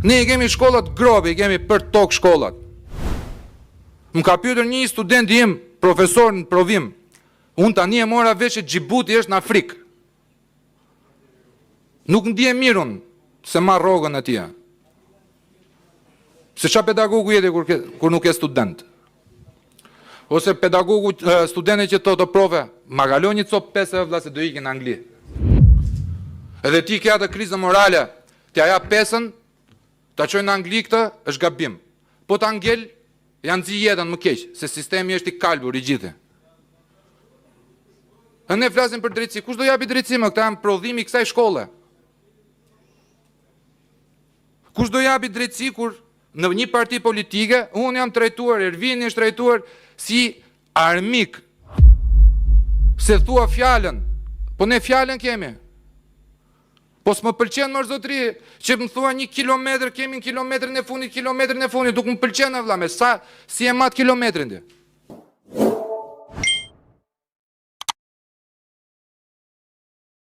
Ne i kemi shkollat grobe, i kemi për tokë shkollat. Më ka pyetur një student im, profesor në provim, unë tani e mora vesh që Gjibuti është në Afrikë. Nuk ndje mirun se marr rrogën e tij. Se qa pedagogu jeti kur nuk e student? Ose pedagogu, studenti që të prove, ma kalon një copë 5 vlla se do ikin në Angli. Edhe ti ke atë krizë morale, t'ja ja 5-ën, ta qojnë në Angli këtë, është gabim. Po ta ngel, janë zi jetën më keq, se sistemi është i kalbur i gjithë. E ne flasim për drejtësi, kush do japi drejtësi më, këta janë prodhimi i kësaj shkolle. Kush do japi drejtësi kur në një parti politike, unë jam trajtuar, Ervini është trajtuar si armik, se thua fjallën, po ne fjallën kemi. Po s'më pëlqen më zotri, që më thua 1 kilometër, kemi në kilometrin e fundit, duk më pëlqen e vla, me sa si e matë kilometrin dhe.